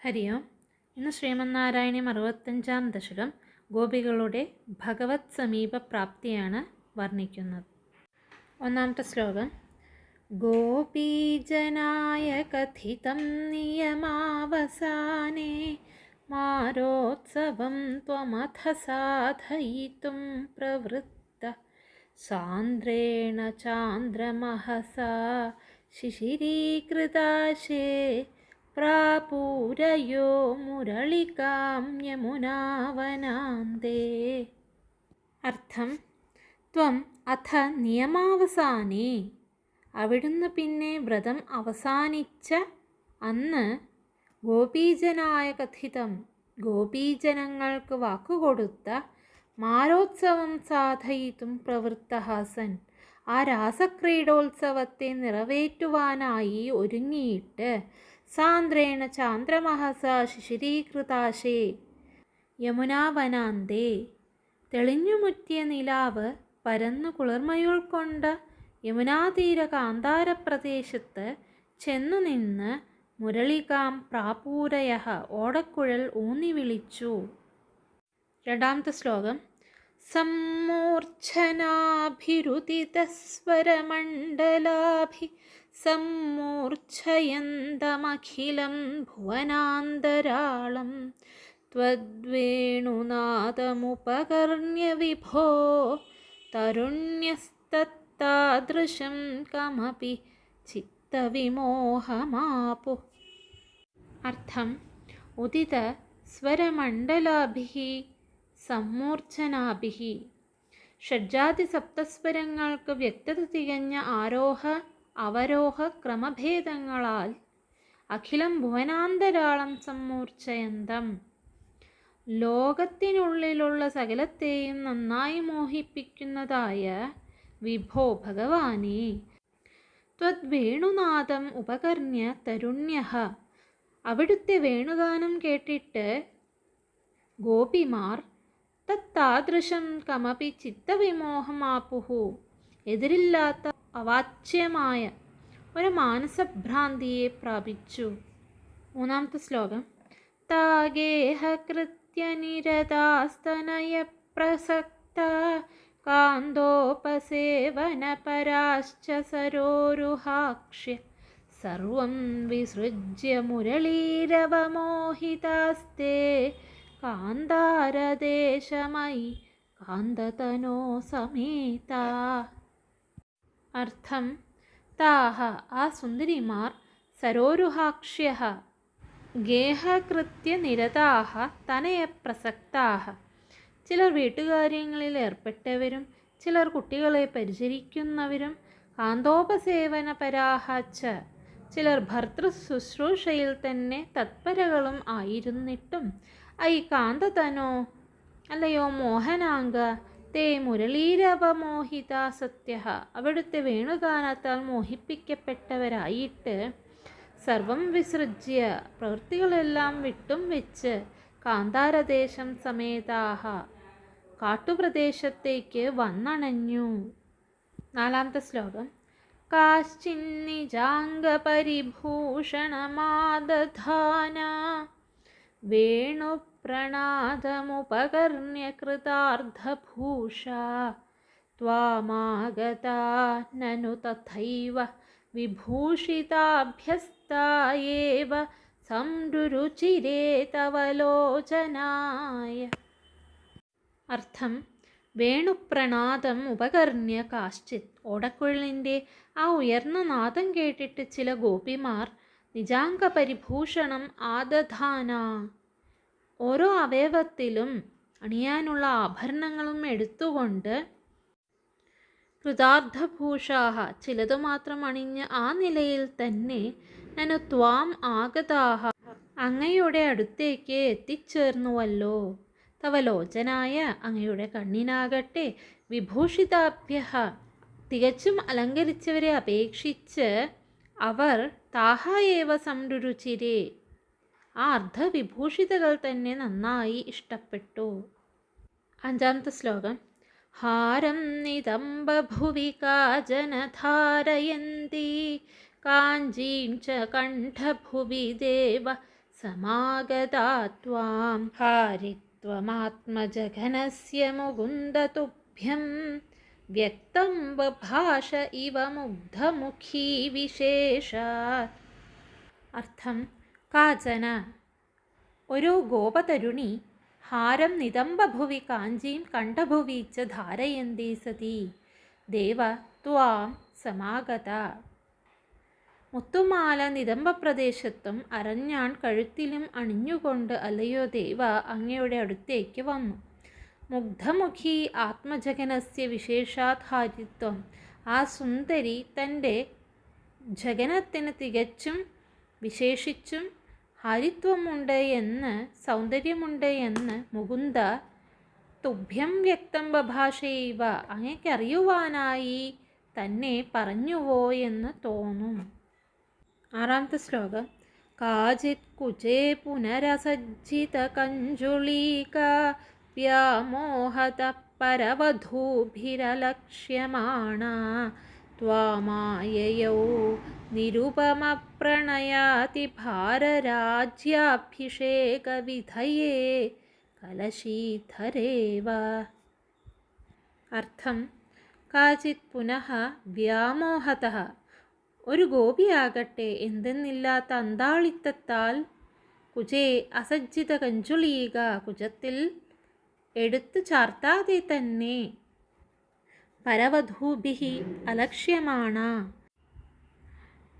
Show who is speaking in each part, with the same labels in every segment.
Speaker 1: ഹരി ഓം. ഇന്ന് ശ്രീമന്നാരായണീയം 65-ാം ദശകം ഗോപികളുടെ ഭഗവത് സമീപ പ്രാപ്തിയാണ് വർണ്ണിക്കുന്നത്. ഒന്നാമത്തെ ശ്ലോകം. ഗോപീജനായ കഥിതം നിയമാവസാനേ മാരോത്സവം ത്വമഥ സാധയിതും പ്രവൃത്ത സാന്ദ്രേണ ചാന്ദ്രമഹസാ ശിശിരീകൃതാശേ പ്രാപൂരയോ മുരളികാം യമുനാവനാന്തേ. അർത്ഥം: ത്വം അഥ നിയമാവസാനേ, അവിടുന്ന് പിന്നെ വ്രതം അവസാനിച്ച അന്ന്, ഗോപീജനായ കഥിതം, ഗോപീജനങ്ങൾക്ക് വാക്കുകൊടുത്ത, മാരോത്സവം സാധയിതും പ്രവൃത്തഹാസൻ, ആ രാസക്രീഡോത്സവത്തെ നിറവേറ്റുവാനായി ഒരുങ്ങിയിട്ട്, സാന്ദ്രേണ ചാന്ദ്രമഹസ ശിശിരീകൃതാശേ യമുനാവനാന്തേ, തെളിഞ്ഞുമുറ്റിയ നിലാവ് പരന്നു കുളിർമയുൾക്കൊണ്ട യമുനാതീര കാന്താരപ്രദേശത്ത് ചെന്നു നിന്ന് മുരളികാം പ്രാപൂരയ, ഓടക്കുഴൽ ഊന്നി വിളിച്ചു. രണ്ടാമത്തെ ശ്ലോകം. സമ്മൂർച്ഛനാഭിരുദിതസ്വരമണ്ഡലാഭി സമ്മൂർച്ഛയന്തമഖിലം ഭുവനാന്തരാളം ത്വദ്വേണുനാദമുപകർണ്യ വിഭോ തരുണ്യസ്തത്താദൃശം കമപി ചിത്തവിമോഹമാപു. അർത്ഥം: ഉദിത സ്വരമണ്ഡലാഭിഃ സമ്മൂർച്ഛനാഭിഃ, ഷഡ്ജാതി സപ്തസ്വരങ്ങൾക്ക് വ്യക്തത തികഞ്ഞ ആരോഹ അവരോഹ ക്രമഭേദങ്ങളാൽ അഖിലം ഭുവനാന്തരാളം സമ്മൂർച്ഛയന്തം, ലോകത്തിനുള്ളിലുള്ള സകലത്തെയും നന്നായി മോഹിപ്പിക്കുന്നതായ വിഭോ ഭഗവാനേ, ത്വദ്വേണുനാദം ഉപകർണ്യ തരുണ്യഃ, അവിടുത്തെ വേണുഗാനം കേട്ടിട്ട് ഗോപിമാർ തത്താദൃശം കമപി ചിത്തവിമോഹമാപുഹു, എതിരില്ലാത്ത അവാച്യമായ ഒരു മാനസഭ്രാന്തിയെ പ്രാപിച്ചു. മൂന്നാമത്തെ ശ്ലോകം. താഗേഹ കൃത്യനിരതാസ്തനയ പ്രസക്ത കാന്തോപസേവനപരാശ്ച സരോരുഹാക്ഷ്യ സർവം വിസൃജ്യ മുരളീരവമോഹിതാസ്തേ കാന്താരദേശമയി കാന്തതനോ സമേത. അർത്ഥം: താഹ, ആ സുന്ദരിമാർ, സരോരുഹാക്ഷ്യഃ, ഗേഹകൃത്യ നിരതാഹ തനയപ്രസക്താഹ, ചിലർ വീട്ടുകാര്യങ്ങളിൽ ഏർപ്പെട്ടവരും ചിലർ കുട്ടികളെ പരിചരിക്കുന്നവരും, കാന്തോപസേവനപരാഹ ച, ചിലർ ഭർതൃ ശുശ്രൂഷയിൽ തന്നെ തത്പരകളും ആയിരുന്നിട്ടും, ഐ കാന്തതനോ, അല്ലയോ മോഹനാംഗ, തേ മുരളീരവമോഹിത സത്യഃ, അവിടുത്തെ വേണുഗാനത്താൽ മോഹിപ്പിക്കപ്പെട്ടവരായിട്ട്, സർവം വിസൃജ്യ, പ്രവൃത്തികളെല്ലാം വിട്ടും വെച്ച്, കാന്താരദേശം സമേതാഹ, കാട്ടുപ്രദേശത്തേക്ക് വന്നണഞ്ഞു. നാലാമത്തെ ശ്ലോകം. കാശ്ചിന്നിജാംഗപരിഭൂഷണമാദധാന വേണുപ്രണാദമുപകർണ്യ കൃതാർദ്ധഭൂഷാ ത്വാമാഗതാ നനു തഥൈവ വിഭൂഷിതാഭ്യസ്തായേവ സംരുചിരേ തവ ലോചനായ. അർത്ഥം: വേണുപ്രണാദം ഉപകർണ്യ കാശ്ചിത്, ഓടക്കുഴലിൻ്റെ ആ ഉയർന്ന നാദം കേട്ടിട്ട് ചില ഗോപിമാർ, നിജാംഗപരിഭൂഷണം ആദധാന, ഓരോ അവയവത്തിലും അണിയാനുള്ള ആഭരണങ്ങളും എടുത്തുകൊണ്ട്, കൃതാർദ്ധഭൂഷാഹ, ചിലതു മാത്രം അണിഞ്ഞ് ആ നിലയിൽ തന്നെ, നനു ത്വാം ആഗതാഹ, അങ്ങയുടെ അടുത്തേക്ക് എത്തിച്ചേർന്നുവല്ലോ, തവ ലോചനായ, അങ്ങയുടെ കണ്ണിനാകട്ടെ, വിഭൂഷിതാഭ്യഃ, തികച്ചും അലങ്കരിച്ചവരെ അപേക്ഷിച്ച് അവർ, താഹ ഏവ സംരുചിരേ, ആ അർദ്ധവിഭൂഷിതകൾ തന്നെ നന്നായി ഇഷ്ടപ്പെട്ടു. അഞ്ചാമത്തെ ശ്ലോകം. ഹാരം നിതംബഭുവി കാചന ധാരയന്തി കാഞ്ചീം ച കണ്ഠഭുവി ദേവ समागता त्वां हारित्वमात्मजघनस्य मुकुन्दतुभ्यं വ്യക്തം ബഭാഷ ഇവ മുഗ്ധമുഖീ വിശേഷാത്. അർത്ഥം: കാചന ഒരു ഗോപതരുണി ഹാരം നിതംബഭുവി കാഞ്ചീം കണ്ഠഭുവി ച ധാരയന്തി സതി ദേവ ത്വാം സമാഗത. മുത്തുമാല നിതംബപ്രദേശത്തും അരഞ്ഞാൺ കഴുത്തിലും അണിഞ്ഞുകൊണ്ട് അല്ലയോ ദേവ അങ്ങയുടെ അടുത്തേക്ക് വന്നു. മുഗ്ധമുഖി ആത്മജഗനസ്യ വിശേഷാത് ഹാരിത്വം. ആ സുന്ദരി തൻ്റെ ജഗനത്തിന് തികച്ചും വിശേഷിച്ചും ഹാരിത്വമുണ്ട് എന്ന്, സൗന്ദര്യമുണ്ട് എന്ന് മുകുന്ദ തുഭ്യം വ്യക്തം ബഭാഷൈവ അങ്ങയ്ക്കറിയുവാനായി തന്നെ പറഞ്ഞുവോ എന്ന് തോന്നും. ആറാമത്തെ ശ്ലോകം. കാചിത് കുചേ പുനരസജ്ജിത കഞ്ജുളീക വ്യാമോഹത പരവധൂഭിരലക്ഷ്യമാണ ത്വാമായയൗ നിരുപമപ്രണയാതി ഭാരരാജ്യാഭിഷേകവിധയേ കലശീധരേവ. അർത്ഥം: കാചിത് പുനഃ വ്യാമോഹതഃ ഒരു ഗോപിയാകട്ടെ എന്തെന്നില്ലാത്ത അന്താളിത്തത്താൽ കുജേ അസജ്ജിത കഞ്ചുളീക കുജത്തിൽ എടുത്തു ചാർത്താതെ തന്നെ പരവധൂഭിഹി അലക്ഷ്യമാണ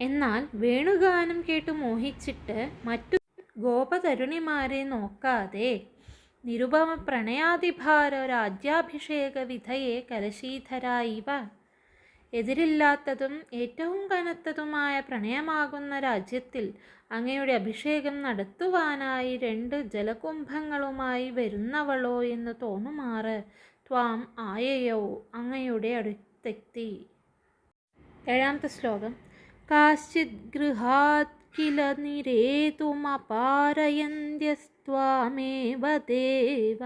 Speaker 1: എന്നാൽ വേണുഗാനം കേട്ടു മോഹിച്ചിട്ട് മറ്റു ഗോപതരുണിമാരെ നോക്കാതെ നിരുപമ പ്രണയാതിഭാര രാജ്യാഭിഷേക വിധയെ കലശീധരായിവ എതിരില്ലാത്തതും ഏറ്റവും കനത്തതുമായ പ്രണയമാകുന്ന രാജ്യത്തിൽ അങ്ങയുടെ അഭിഷേകം നടത്തുവാനായി 2 ജലകുംഭങ്ങളുമായി വരുന്നവളോ എന്ന് തോന്നുമാറ് ത്വാം ആയയോ അങ്ങയുടെ അടുത്തെത്തി. ഏഴാമത്തെ ശ്ലോകം. കാശ്ചിത് ഗൃഹാത് കില നിരേതുമപാരയന്ത്യസ്ത്വാമേവ ദേവ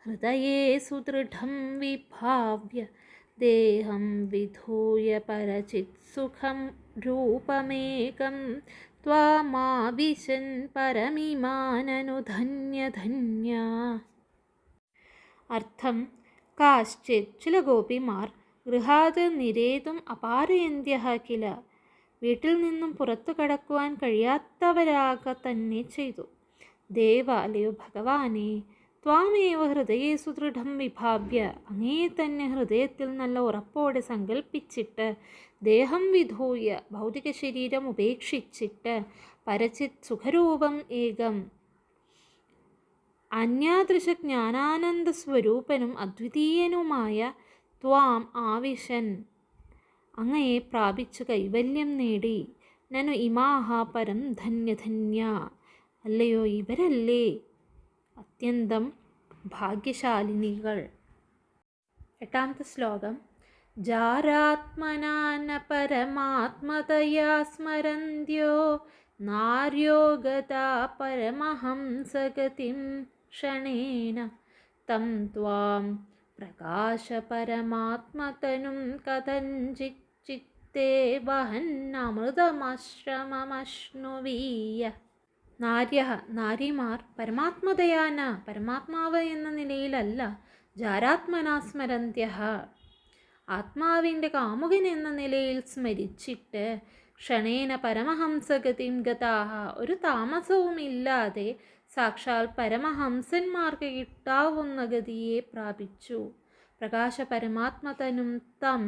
Speaker 1: ഹൃദയേ സുദൃഢം വിഭാവ്യ ദേഹം വിധൂയ പരചിത് സുഖം രൂപമേകം ത്വാമാവിശൻ പരമിമാനനുധന്യധന്യ. അർത്ഥം: കാശ്ചിത് ചില ഗോപിമാർ ഗൃഹാത് നിരേതും അപാരയന്ത്യഃ കില വീട്ടിൽ നിന്നും പുറത്തു കടക്കുവാൻ കഴിയാത്തവരാക തന്നെ ചെയ്തു. ദേവ അല്ലയോ ഭഗവാനെ, ത്വാമേവ ഹൃദയേ സുദൃഢം വിഭാവ്യ അങ്ങയെ തന്നെ ഹൃദയത്തിൽ നല്ല ഉറപ്പോടെ സങ്കല്പിച്ചിട്ട് ദേഹം വിധൂയ ഭൗതിക ശരീരം ഉപേക്ഷിച്ചിട്ട് പരചിത് സുഖരൂപം ഏകം അന്യാദൃശ ജ്ഞാനാനന്ദ സ്വരൂപനും അദ്വിതീയനുമായ ത്വാം ആവിശൻ അങ്ങയെ പ്രാപിച്ചു കൈവല്യം നേടി നനു ഇമാഹ പരം ധന്യധന്യ അല്ലയോ ഇവരല്ലേ അത്യന്തം ഭാഗ്യശാലിനികൾ. എട്ടാമത്തെ ശ്ലോകം. ജാരാത്മനാന പരമാത്മതയാ സ്മരന്ത്യോ നാര്യോഗതാ പരമഹംസഗതിം ക്ഷണേന തം ത്വാം പ്രകാശപരമാത്മതനും കഥഞ്ചിത് ചിത്തേ വഹന്നമൃതമാശ്രമമശ്നുവീയ. നാരിമാർ പരമാത്മതയാന പരമാത്മാവ് എന്ന നിലയിലല്ല ജാരാത്മനാ സ്മരന്ത്യഃ ആത്മാവിൻ്റെ കാമുകൻ എന്ന നിലയിൽ സ്മരിച്ചിട്ട് ക്ഷണേന പരമഹംസഗതിം ഗതാഹ ഒരു താമസവുമില്ലാതെ സാക്ഷാൽ പരമഹംസന്മാർക്ക് കിട്ടാവുന്ന ഗതിയെ പ്രാപിച്ചു. പ്രകാശ പരമാത്മതനും തം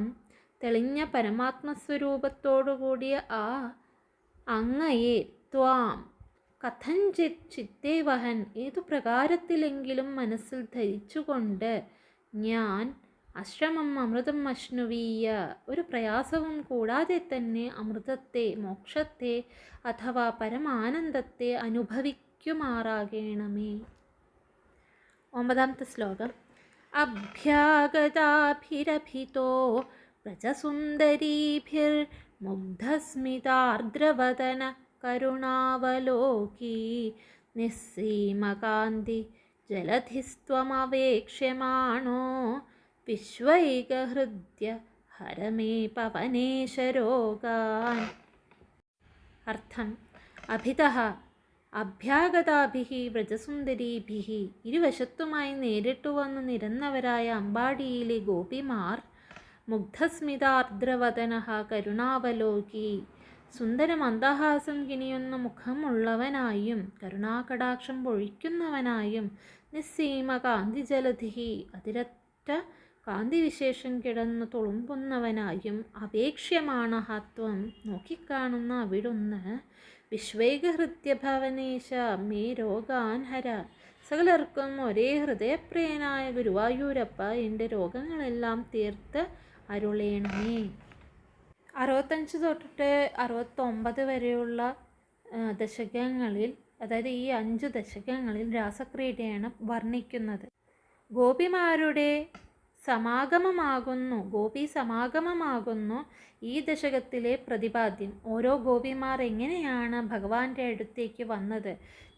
Speaker 1: തെളിഞ്ഞ പരമാത്മസ്വരൂപത്തോടുകൂടിയ ആ അങ്ങയെ ത്വാം കഥഞ്ചിത് ചിത്തേ വഹൻ ഏതു പ്രകാരത്തിലെങ്കിലും മനസ്സിൽ ധരിച്ചുകൊണ്ട് ഞാൻ അശ്രമം അമൃതം അശ്നുവീയ ഒരു പ്രയാസവും കൂടാതെ തന്നെ അമൃതത്തെ മോക്ഷത്തെ അഥവാ പരമാനന്ദത്തെ അനുഭവിക്കുമാറാകണമേ. ഒമ്പതാമത്തെ ശ്ലോകം. അഭ്യാഗതാഭിരഭിതോ വ്രജസുന്ദരീഭിർമുഗ്ധസ്മിതാർദ്രവദന കരുണാവലോകീ നിസ്സീമകാന്തി ജലധിസ്ത്വമവേക്ഷ്യമാണോ വിശ്വൈകഹൃദ്യ ഹരമേ പവനേശരോഗാൻ. അർത്ഥം: അഭിതഃ അഭ്യാഗതാഭിഹി വ്രജസുന്ദരീഭിഹി. ഇരുവശത്തുമായി നേരിട്ടു വന്നു നിരന്നവരായ അമ്പാടിയിലെ ഗോപിമാർ മുഗ്ധസ്മിതാർദ്രവദനഃ കരുണാവലോകി. സുന്ദരമന്ദഹാസം കിനിയുന്ന മുഖമുള്ളവനായും കരുണാകടാക്ഷം പൊഴിക്കുന്നവനായും നിസ്സീമ കാന്തിജലധിഹി അതിരറ്റ കാന്തിവിശേഷം കിടന്നു തുളുമ്പുന്നവനായും അപേക്ഷ്യമാണഹത്വം നോക്കിക്കാണുന്ന അവിടുന്ന് വിശ്വൈകഹൃത്യഭവനേശ മേ രോഗാൻ ഹര. സകലർക്കും ഒരേ ഹൃദയപ്രിയനായ ഗുരുവായൂരപ്പ എൻ്റെ രോഗങ്ങളെല്ലാം തീർത്ത് അരുളേണമേ. 65 തൊട്ടിട്ട് 69 വരെയുള്ള ദശകങ്ങളിൽ, അതായത് ഈ 5 ദശകങ്ങളിൽ രാസക്രീഡയാണ് വർണ്ണിക്കുന്നത്. ഗോപി സമാഗമമാകുന്നു ഈ ദശകത്തിലെ പ്രതിപാദ്യം. ഓരോ ഗോപിമാർ എങ്ങനെയാണ് ഭഗവാന്റെ അടുത്തേക്ക് വന്നത്?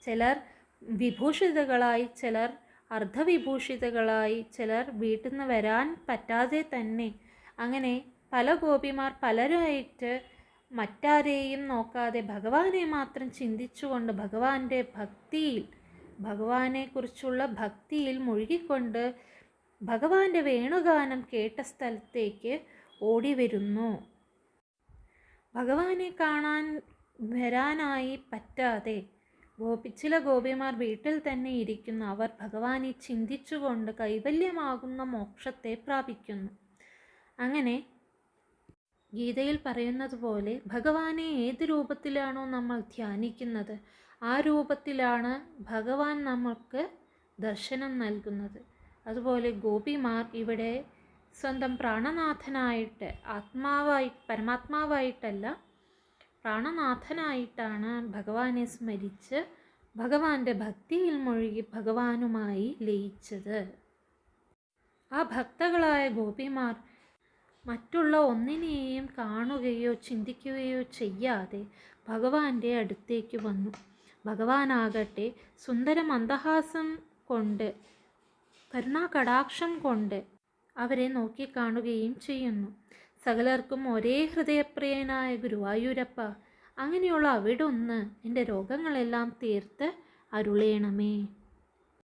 Speaker 1: ചിലർ വിഭൂഷിതകളായി, ചിലർ അർദ്ധവിഭൂഷിതകളായി, ചിലർ വീട്ടിൽ നിന്ന് വരാൻ പറ്റാതെ തന്നെ. അങ്ങനെ പല ഗോപിമാർ പലരായിട്ട് മറ്റാരെയും നോക്കാതെ ഭഗവാനെ മാത്രം ചിന്തിച്ചുകൊണ്ട് ഭഗവാനെക്കുറിച്ചുള്ള ഭക്തിയിൽ മുഴുകിക്കൊണ്ട് ഭഗവാന്റെ വേണുഗാനം കേട്ട സ്ഥലത്തേക്ക് ഓടി വരുന്നു. ഭഗവാനെ കാണാൻ വരാനായി പറ്റാതെ ചില ഗോപിമാർ വീട്ടിൽ തന്നെ ഇരിക്കുന്നു. അവർ ഭഗവാനെ ചിന്തിച്ചുകൊണ്ട് കൈവല്യമാകുന്ന മോക്ഷത്തെ പ്രാപിക്കുന്നു. അങ്ങനെ ഗീതയിൽ പറയുന്നത് പോലെ ഭഗവാനെ ഏത് രൂപത്തിലാണോ നമ്മൾ ധ്യാനിക്കുന്നത് ആ രൂപത്തിലാണ് ഭഗവാൻ നമുക്ക് ദർശനം നൽകുന്നത്. അതുപോലെ ഗോപിമാർ ഇവിടെ സ്വന്തം പ്രാണനാഥനായിട്ട് പരമാത്മാവായിട്ടല്ല, പ്രാണനാഥനായിട്ടാണ് ഭഗവാനെ സ്മരിച്ച് ഭഗവാന്റെ ഭക്തിയിൽ മുഴുകി ഭഗവാനുമായി ലയിച്ചത്. ആ ഭക്തകളായ ഗോപിമാർ മറ്റുള്ള ഒന്നിനെയും കാണുകയോ ചിന്തിക്കുകയോ ചെയ്യാതെ ഭഗവാന്റെ അടുത്തേക്ക് വന്നു. ഭഗവാനാകട്ടെ സുന്ദര മന്ദഹാസം കൊണ്ട്, കരുണാകടാക്ഷം കൊണ്ട് അവരെ നോക്കിക്കാണുകയും ചെയ്യുന്നു. സകലർക്കും ഒരേ ഹൃദയപ്രിയനായ ഗുരുവായൂരപ്പ, അങ്ങനെയുള്ള അവിടുന്ന് എൻ്റെ രോഗങ്ങളെല്ലാം തീർത്ത് അരുളേണമേ.